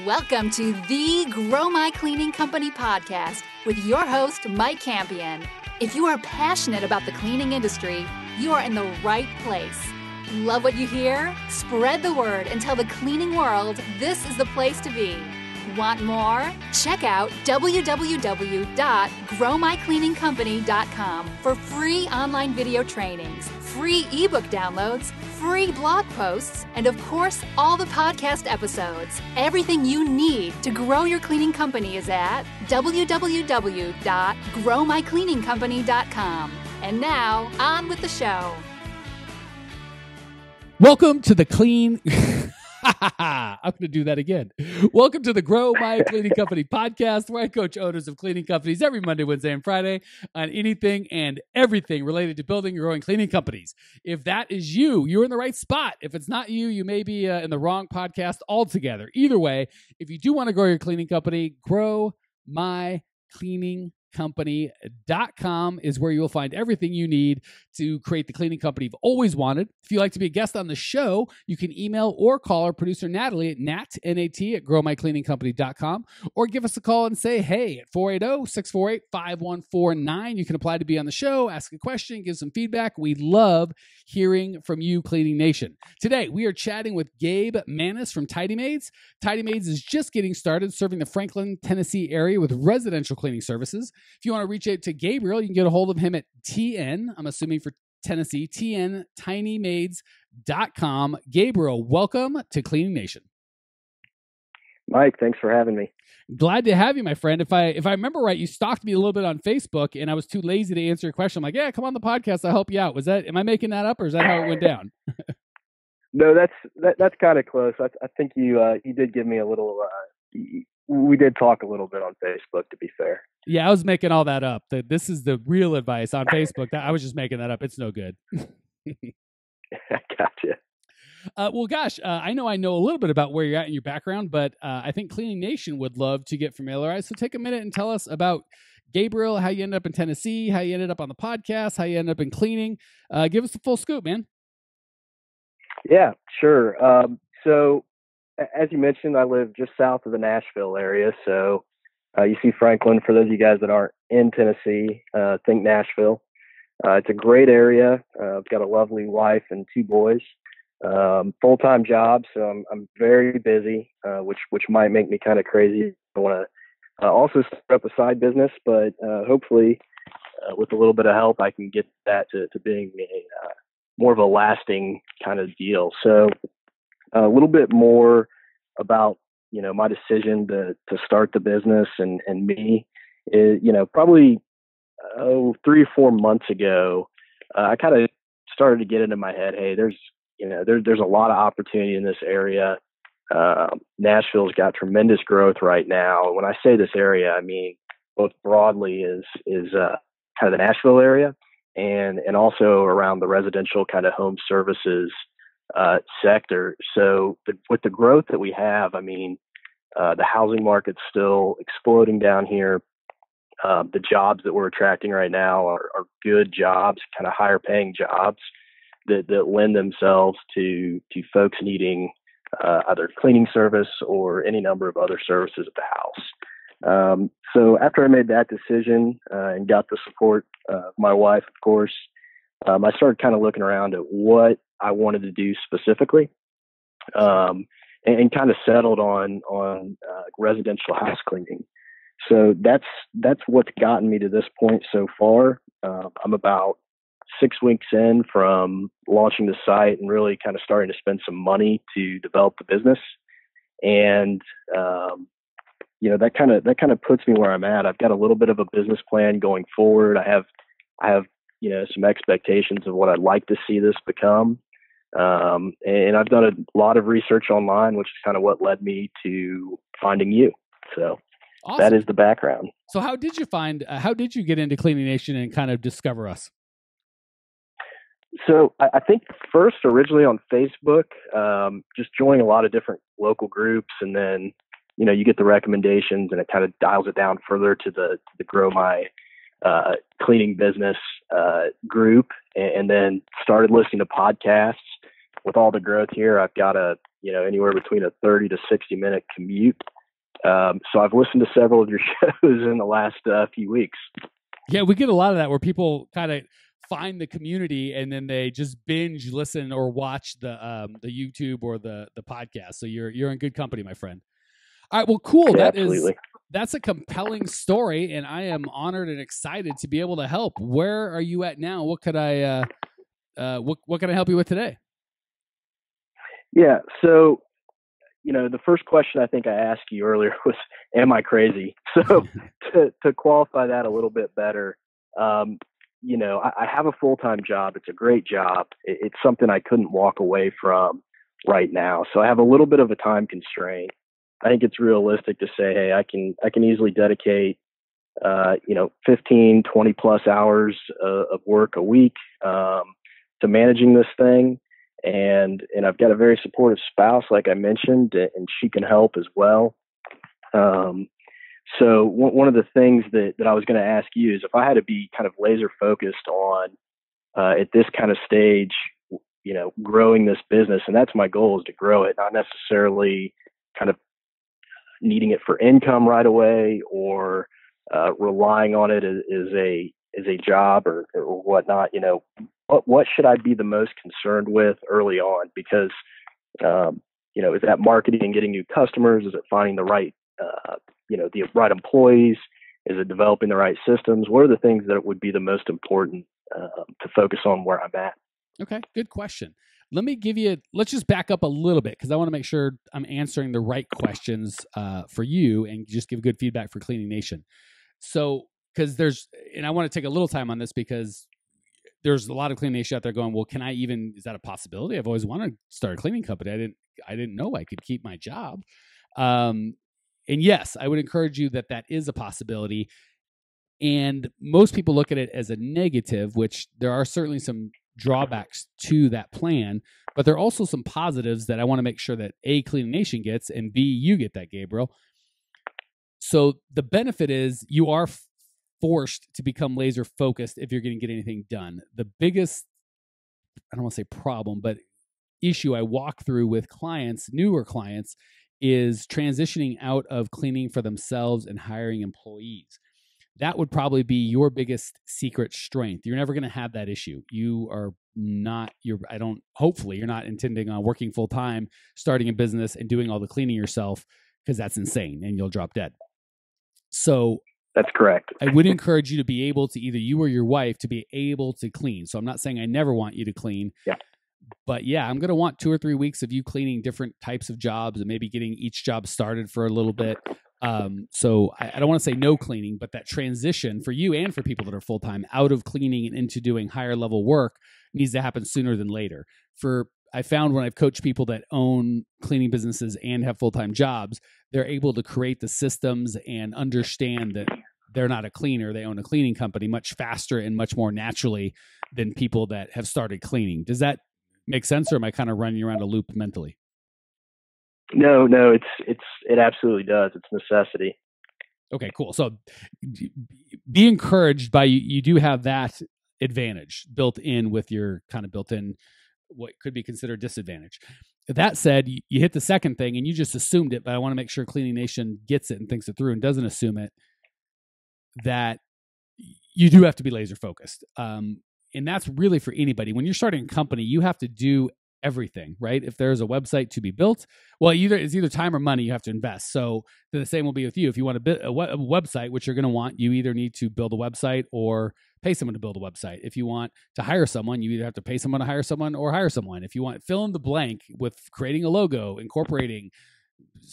Welcome to the Grow My Cleaning Company podcast with your host, Mike Campion. If you are passionate about the cleaning industry, you are in the right place. Love what you hear? Spread the word and tell the cleaning world this is the place to be. Want more? Check out www.growmycleaningcompany.com for free online video trainings, free ebook downloads, free blog posts, and of course, all the podcast episodes. Everything you need to grow your cleaning company is at www.growmycleaningcompany.com. And now, on with the show. Welcome to the Clean... I'm going to do that again. Welcome to the Grow My Cleaning Company podcast, where I coach owners of cleaning companies every Monday, Wednesday, and Friday on anything and everything related to building and growing cleaning companies. If that is you, you're in the right spot. If it's not you, you may be in the wrong podcast altogether. Either way, if you do want to grow your cleaning company, growmycleaningcompany.com is where you'll find everything you need to create the cleaning company you've always wanted. If you'd like to be a guest on the show, you can email or call our producer Natalie at growmycleaningcompany.com, or give us a call and say hey at 480-648-5149. You can apply to be on the show, ask a question, give some feedback. We love hearing from you, Cleaning Nation. Today, we are chatting with Gabe Manis from Tidy Maids. Tidy Maids is just getting started serving the Franklin, Tennessee area with residential cleaning services. If you want to reach out to Gabriel, you can get a hold of him at TN, I'm assuming for Tennessee, TNTinyMaids.com. Gabriel, welcome to Cleaning Nation. Mike, thanks for having me. Glad to have you, my friend. If I remember right, you stalked me a little bit on Facebook, and I was too lazy to answer your question. I'm like, yeah, come on the podcast. I'll help you out. Am I making that up, or is that how it went down? No, that's kind of close. I think you did give me a little. We did talk a little bit on Facebook, to be fair. Yeah, I was making all that up. This is the real advice on Facebook. I was just making that up. It's no good. I gotcha. Well, gosh, I know a little bit about where you're at in your background, but I think Cleaning Nation would love to get familiarized. So take a minute and tell us about Gabriel, how you ended up in Tennessee, how you ended up on the podcast, how you ended up in cleaning. Give us the full scoop, man. Yeah, sure. So as you mentioned, I live just south of the Nashville area. So you see Franklin, for those of you guys that aren't in Tennessee, think Nashville. It's a great area. I've got a lovely wife and two boys. Full-time job, so I'm very busy, which might make me kind of crazy. I want to also start up a side business, but hopefully with a little bit of help, I can get that to being more of a lasting kind of deal. So a little bit more about my decision to start the business and me is probably 3 or 4 months ago, I kind of started to get into my head, hey, there's a lot of opportunity in this area. Nashville's got tremendous growth right now. When I say this area, I mean both broadly is kind of the Nashville area and also around the residential kind of home services sector. So with the growth that we have, I mean, the housing market's still exploding down here. The jobs that we're attracting right now are good jobs, kind of higher paying jobs that lend themselves to folks needing either cleaning service or any number of other services at the house. So after I made that decision and got the support of my wife, of course, I started kind of looking around at what I wanted to do specifically, and kind of settled on residential house cleaning. So that's what's gotten me to this point so far. I'm about 6 weeks in from launching the site and really kind of starting to spend some money to develop the business. And, that kind of puts me where I'm at. I've got a little bit of a business plan going forward. I have some expectations of what I'd like to see this become. And I've done a lot of research online, which is kind of what led me to finding you. So awesome. That is the background. So how did you get into Cleaning Nation and kind of discover us? So I think first originally on Facebook, just joining a lot of different local groups, and then, you get the recommendations and it kind of dials it down further to the Grow My Cleaning Business group, and then started listening to podcasts with all the growth here, I've got anywhere between a 30 to 60-minute commute. So I've listened to several of your shows in the last few weeks. Yeah, we get a lot of that where people kind of find the community and then they just binge listen or watch the YouTube or the podcast. So you're in good company, my friend. All right, well, cool. Yeah, absolutely. That's a compelling story, and I am honored and excited to be able to help. Where are you at now? What could I what can I help you with today? Yeah, so the first question I think I asked you earlier was, am I crazy? So to qualify that a little bit better, I have a full-time job. It's a great job. It's something I couldn't walk away from right now. So I have a little bit of a time constraint. I think it's realistic to say, hey, I can easily dedicate, 15, 20 plus hours of work a week to managing this thing. And I've got a very supportive spouse, like I mentioned, and she can help as well. So one of the things that I was going to ask you is if I had to be kind of laser focused on at this kind of stage, growing this business, and that's my goal, is to grow it, not necessarily kind of needing it for income right away or relying on it as a job or whatnot. What should I be the most concerned with early on? Because, is that marketing and getting new customers? Is it finding the right, the right employees? Is it developing the right systems? What are the things that would be the most important to focus on where I'm at? Okay, good question. Let's just back up a little bit because I want to make sure I'm answering the right questions for you and just give good feedback for Cleaning Nation. So, because I want to take a little time on this because there's a lot of Cleaning Nation out there going, well, is that a possibility? I've always wanted to start a cleaning company. I didn't know I could keep my job. And yes, I would encourage you that is a possibility. And most people look at it as a negative, which there are certainly some drawbacks to that plan, but there are also some positives that I want to make sure that A, Cleaning Nation gets, and B, you get that, Gabriel. So the benefit is you are forced to become laser focused if you're going to get anything done. The biggest, I don't want to say problem, but issue I walk through with clients, newer clients, is transitioning out of cleaning for themselves and hiring employees. That would probably be your biggest secret strength. You're never going to have that issue. Hopefully you're not intending on working full time, starting a business and doing all the cleaning yourself, because that's insane and you'll drop dead. So that's correct. I would encourage you to be able to, either you or your wife, to be able to clean. So I'm not saying I never want you to clean. Yeah. But yeah, I'm going to want 2 or 3 weeks of you cleaning different types of jobs and maybe getting each job started for a little bit. So I don't want to say no cleaning, but that transition for you and for people that are full-time out of cleaning and into doing higher level work needs to happen sooner than later. I found when I've coached people that own cleaning businesses and have full-time jobs, they're able to create the systems and understand that they're not a cleaner. They own a cleaning company much faster and much more naturally than people that have started cleaning. Does that make sense, or am I kind of running around a loop mentally? No, it absolutely does. It's necessity. Okay, cool. So be encouraged by you do have that advantage built in with your kind of built-in what could be considered disadvantage. That said, you hit the second thing and you just assumed it, but I want to make sure Cleaning Nation gets it and thinks it through and doesn't assume it, that you do have to be laser focused. And that's really for anybody. When you're starting a company, you have to do everything, right? If there's a website to be built, well, it's either time or money you have to invest. So the same will be with you. If you want to build a website, which you're going to want, you either need to build a website or pay someone to build a website. If you want to hire someone, you either have to pay someone to hire someone or hire someone. If you want, fill in the blank with creating a logo, incorporating,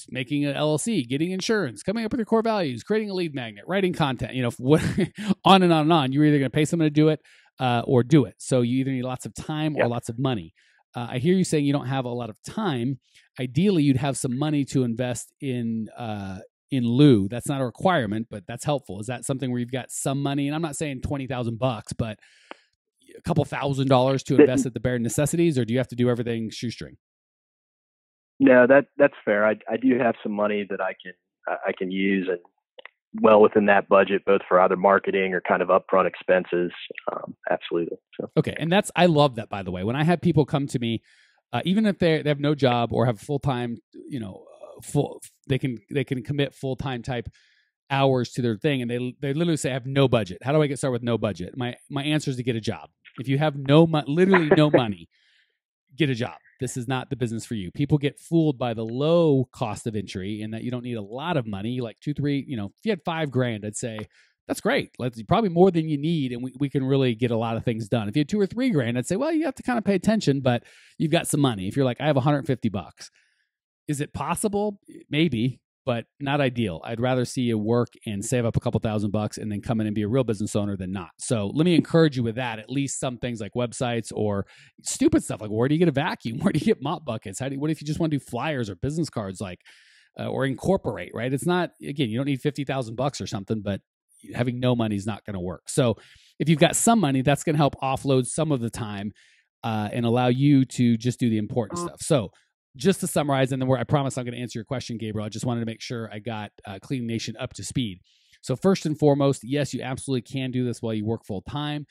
making an LLC, getting insurance, coming up with your core values, creating a lead magnet, writing content, on and on and on. You're either going to pay someone to do it or do it. So you either need lots of time or lots of money. I hear you saying you don't have a lot of time. Ideally, you'd have some money to invest in lieu. That's not a requirement, but that's helpful. Is that something where you've got some money? And I'm not saying $20,000, but a couple $1,000s to invest at the bare necessities, or do you have to do everything shoestring? No, that's fair. I do have some money that I can use, and well within that budget, both for either marketing or kind of upfront expenses. Absolutely. So. Okay. And I love that, by the way. When I have people come to me, even if they have no job or have full-time, they can commit full-time type hours to their thing, and they literally say, I have no budget. How do I get started with no budget? My answer is to get a job. If you have literally no money, get a job. This is not the business for you. People get fooled by the low cost of entry and that you don't need a lot of money, like 2, 3, if you had $5,000, I'd say, that's great. Probably more than you need, and we can really get a lot of things done. If you had 2 or 3 grand, I'd say, well, you have to kind of pay attention, but you've got some money. If you're like, I have $150, is it possible? Maybe, but not ideal. I'd rather see you work and save up a couple $1,000 and then come in and be a real business owner than not. So let me encourage you with that. At least some things like websites or stupid stuff like, where do you get a vacuum? Where do you get mop buckets? What if you just want to do flyers or business cards, or incorporate? Right? It's not, again, you don't need $50,000 or something, but having no money is not going to work. So if you've got some money, that's going to help offload some of the time and allow you to just do the important stuff. So just to summarize, and then I promise I'm going to answer your question, Gabriel. I just wanted to make sure I got Cleaning Nation up to speed. So first and foremost, yes, you absolutely can do this while you work full time.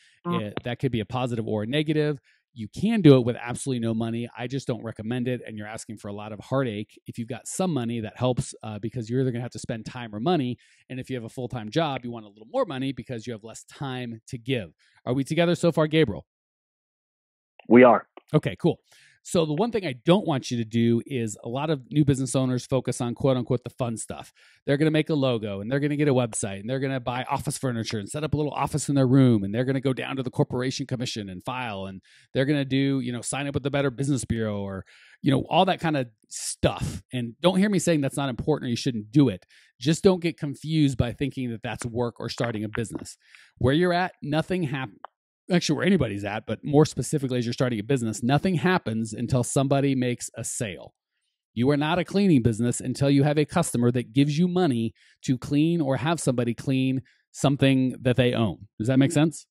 That could be a positive or a negative. You can do it with absolutely no money. I just don't recommend it, and you're asking for a lot of heartache. If you've got some money, that helps because you're either going to have to spend time or money. And if you have a full-time job, you want a little more money because you have less time to give. Are we together so far, Gabriel? We are. Okay, cool. So the one thing I don't want you to do is a lot of new business owners focus on quote unquote the fun stuff. They're going to make a logo and they're going to get a website and they're going to buy office furniture and set up a little office in their room, and they're going to go down to the corporation commission and file, and they're going to do, sign up with the Better Business Bureau or, all that kind of stuff. And don't hear me saying that's not important or you shouldn't do it. Just don't get confused by thinking that that's work or starting a business. Where you're at, nothing happens. Actually, where anybody's at, but more specifically as you're starting a business, nothing happens until somebody makes a sale. You are not a cleaning business until you have a customer that gives you money to clean or have somebody clean something that they own. Does that make sense?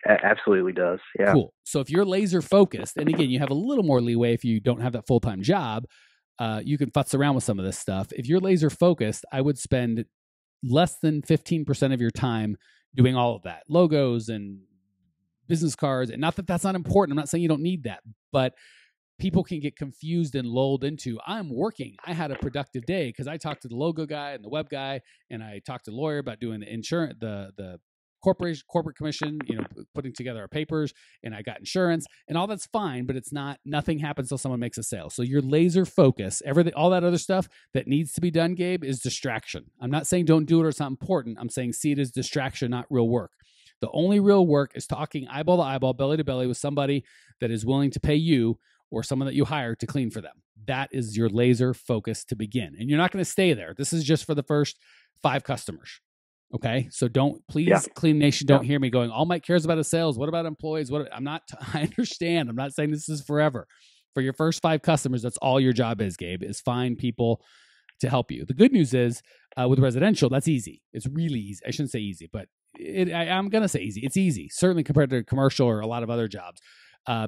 Absolutely does. Yeah. Cool. So if you're laser focused, and again, you have a little more leeway if you don't have that full-time job, you can futz around with some of this stuff. If you're laser focused, I would spend less than 15% of your time doing all of that, logos and business cards. And not that that's not important. I'm not saying you don't need that, but people can get confused and lulled into, I'm working. I had a productive day because I talked to the logo guy and the web guy, and I talked to the lawyer about doing the insurance, the corporate commission, putting together our papers, and I got insurance, and all that's fine, but nothing happens until someone makes a sale. So your laser focus, everything, all that other stuff that needs to be done, Gabe, is distraction. I'm not saying don't do it or it's not important. I'm saying see it as distraction, not real work. The only real work is talking eyeball to eyeball, belly to belly with somebody that is willing to pay you or someone that you hire to clean for them. That is your laser focus to begin. And you're not going to stay there. This is just for the first 5 customers. Okay. So Clean Nation, don't hear me going, all Mike cares about is sales. What about employees? I understand. I'm not saying this is forever. For your first 5 customers, that's all your job is, Gabe, is find people to help you. The good news is with residential, that's easy. It's really easy. I shouldn't say easy, but I'm going to say easy. It's easy, certainly compared to commercial or a lot of other jobs.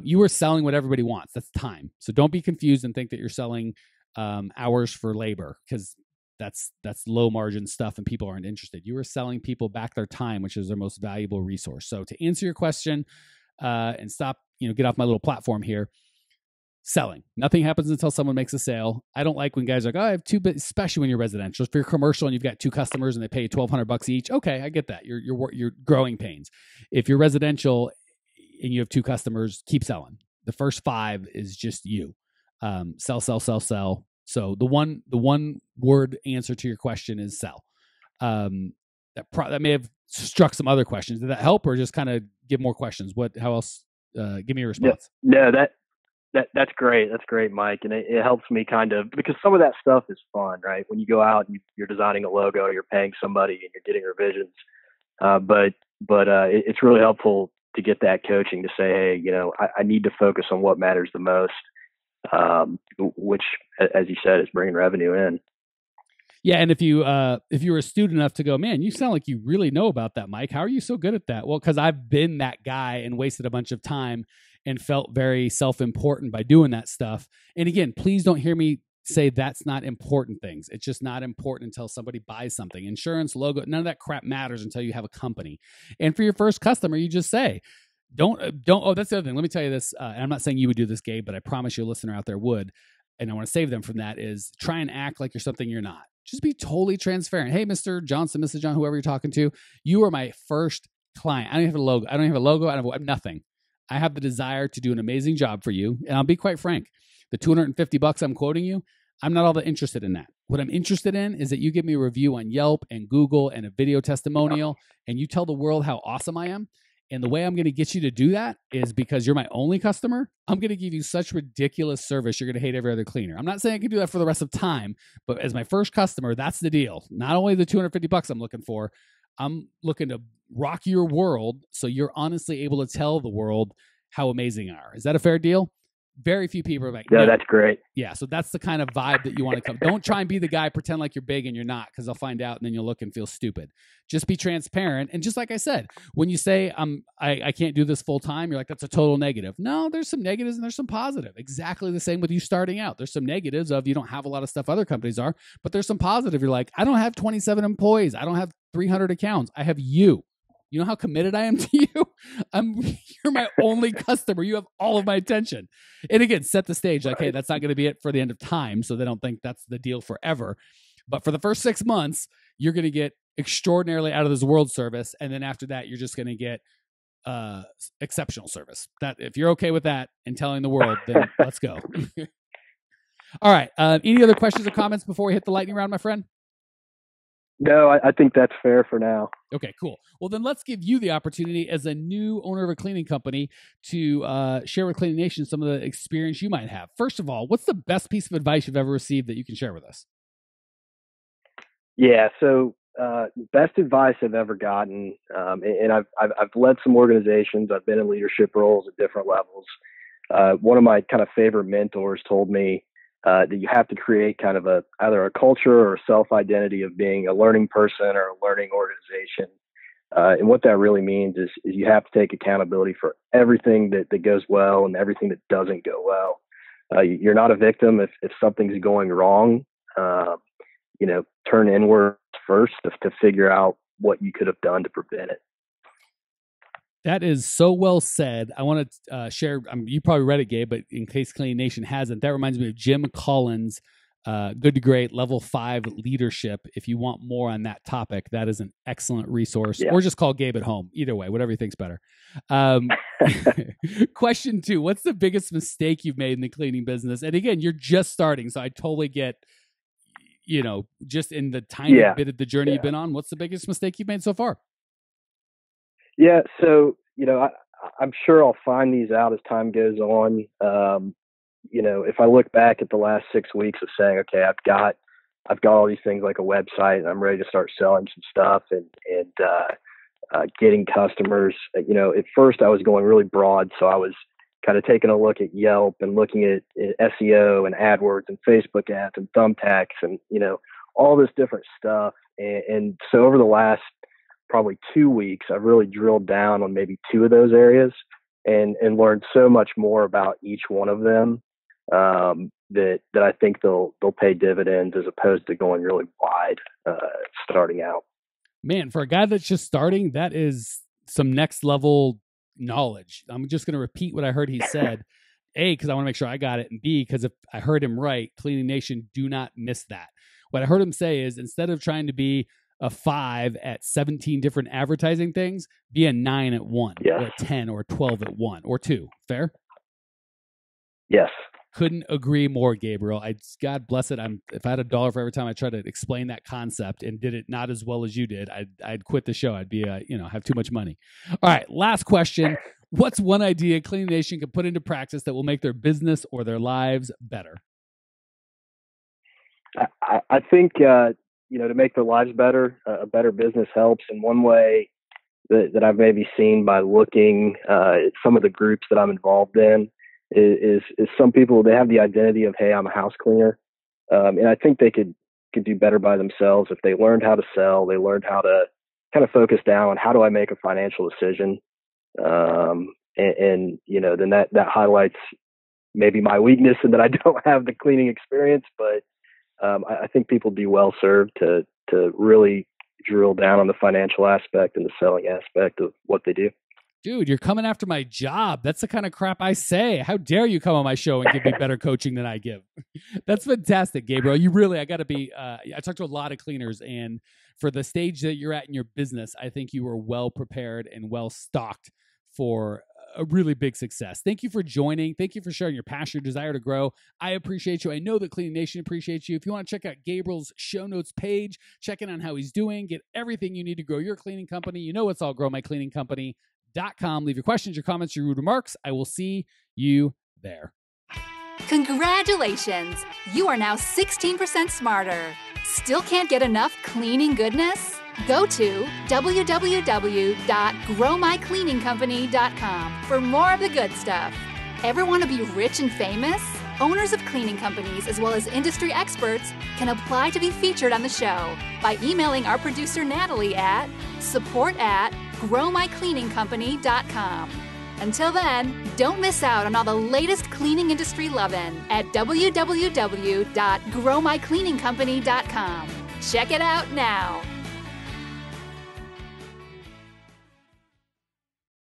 You are selling what everybody wants. That's time. So don't be confused and think that you're selling hours for labor, because that's low margin stuff and people aren't interested. You are selling people back their time, which is their most valuable resource. So to answer your question and stop, get off my little platform here, selling. Nothing happens until someone makes a sale. I don't like when guys are like, I have 2, especially when you're residential. If you're commercial and you've got 2 customers and they pay $1,200 each, okay, I get that. You're growing pains. If you're residential and you have 2 customers, keep selling. The first 5 is just you. Sell. So the one word answer to your question is sell. That may have struck some other questions. Did that help, or just kind of give more questions? How else? Give me a response. No, that's great. That's great, Mike. And it helps me kind of, because some of that stuff is fun, right? When you go out and you're designing a logo, you're paying somebody and you're getting revisions. But it's really helpful to get that coaching to say, hey, I need to focus on what matters the most, which, as you said, is bringing revenue in. Yeah, and if you were astute enough to go, man, you sound like you really know about that, Mike. How are you so good at that? Well, because I've been that guy and wasted a bunch of time and felt very self-important by doing that stuff. And again, please don't hear me say that's not important things. It's just not important until somebody buys something. Insurance, logo, none of that crap matters until you have a company. And for your first customer, you just say, Oh, that's the other thing. Let me tell you this. And I'm not saying you would do this, Gabe, but I promise you a listener out there would. And I want to save them from that is try and act like you're something you're not. Just be totally transparent. Hey, Mr. Johnson, Mrs. John, whoever you're talking to, you are my first client. I don't have a logo. I don't have nothing. I have the desire to do an amazing job for you. And I'll be quite frank. The $250 I'm quoting you, I'm not all that interested in that. What I'm interested in is that you give me a review on Yelp and Google and a video testimonial, and you tell the world how awesome I am. And the way I'm going to get you to do that is because you're my only customer. I'm going to give you such ridiculous service. You're going to hate every other cleaner. I'm not saying I can do that for the rest of time, but as my first customer, that's the deal. Not only the $250 I'm looking for, I'm looking to rock your world so you're honestly able to tell the world how amazing you are. Is that a fair deal? Very few people are like, no, that's great. Yeah, so that's the kind of vibe that you want to come. Don't try and be the guy, pretend like you're big and you're not, because they'll find out and then you'll look and feel stupid. Just be transparent. And just like I said, when you say I can't do this full time, you're like, that's a total negative. No, there's some negatives and there's some positive. Exactly the same with you starting out. There's some negatives of you don't have a lot of stuff other companies are, but there's some positive. You're like, I don't have 27 employees. I don't have 300 accounts. I have you. You know how committed I am to you? You're my only customer. You have all of my attention. And again, set the stage. Like, hey, that's not going to be it for the end of time. So they don't think that's the deal forever. But for the first 6 months, you're going to get extraordinarily out of this world service. And then after that, you're just going to get exceptional service. That if you're okay with that and telling the world, then let's go. All right. Any other questions or comments before we hit the lightning round, my friend? No, I think that's fair for now. Okay, cool. Well, then let's give you the opportunity as a new owner of a cleaning company to share with Cleaning Nation some of the experience you might have. First of all, what's the best piece of advice you've ever received that you can share with us? Yeah, so best advice I've ever gotten, and I've led some organizations. I've been in leadership roles at different levels. One of my kind of favorite mentors told me that you have to create kind of either a culture or a self-identity of being a learning person or a learning organization. And what that really means is you have to take accountability for everything that goes well and everything that doesn't go well. You're not a victim if something's going wrong. Turn inward first to figure out what you could have done to prevent it. That is so well said. I want to share, you probably read it, Gabe, but in case Cleaning Nation hasn't, that reminds me of Jim Collins' Good to Great Level 5 Leadership. If you want more on that topic, that is an excellent resource. Yeah. Or just call Gabe at home. Either way, whatever you think's better. Question 2, what's the biggest mistake you've made in the cleaning business? And again, you're just starting, so I totally get, just in the tiny bit of the journey you've been on, what's the biggest mistake you've made so far? Yeah, so I'm sure I'll find these out as time goes on. If I look back at the last 6 weeks of saying, okay, I've got all these things like a website, and I'm ready to start selling some stuff and getting customers. At first I was going really broad, so I was kind of taking a look at Yelp and looking at SEO and AdWords and Facebook ads and thumbtacks and all this different stuff. And so over the last probably 2 weeks, I've really drilled down on maybe 2 of those areas and learned so much more about each one of them that I think they'll pay dividends as opposed to going really wide starting out. Man, for a guy that's just starting, that is some next level knowledge. I'm just going to repeat what I heard he said. A, because I want to make sure I got it, and B, because if I heard him right, Cleaning Nation, do not miss that. What I heard him say is instead of trying to be a 5 at 17 different advertising things, be a 9 at 1, or a 10 or 12 at 1 or 2. Fair? Yes. Couldn't agree more, Gabriel. God bless it. If I had $1 for every time I tried to explain that concept and did it not as well as you did, I'd quit the show. I'd be have too much money. All right, last question. What's one idea Cleaning Nation can put into practice that will make their business or their lives better? I think to make their lives better, a better business helps. And one way that I've maybe seen by looking at some of the groups that I'm involved in is some people, they have the identity of, hey, I'm a house cleaner. And I think they could do better by themselves if they learned how to sell, they learned how to kind of focus down on how do I make a financial decision. Then that highlights maybe my weakness and that I don't have the cleaning experience, but I think people do well served to really drill down on the financial aspect and the selling aspect of what they do. Dude, you're coming after my job. That's the kind of crap I say. How dare you come on my show and give me better coaching than I give? That's fantastic, Gabriel. You really, I got to be, I talked to a lot of cleaners, and for the stage that you're at in your business, I think you were well prepared and well stocked for a really big success. Thank you for joining. Thank you for sharing your passion, your desire to grow. I appreciate you. I know that Cleaning Nation appreciates you. If you want to check out Gabriel's show notes page, check in on how he's doing, get everything you need to grow your cleaning company. You know it's all growmycleaningcompany.com. Leave your questions, your comments, your rude remarks. I will see you there. Congratulations! You are now 16% smarter. Still can't get enough cleaning goodness? Go to www.growmycleaningcompany.com for more of the good stuff. Ever want to be rich and famous? Owners of cleaning companies, as well as industry experts, can apply to be featured on the show by emailing our producer Natalie at support@growmycleaningcompany.com. Until then, don't miss out on all the latest cleaning industry lovin' at www.growmycleaningcompany.com. Check it out now.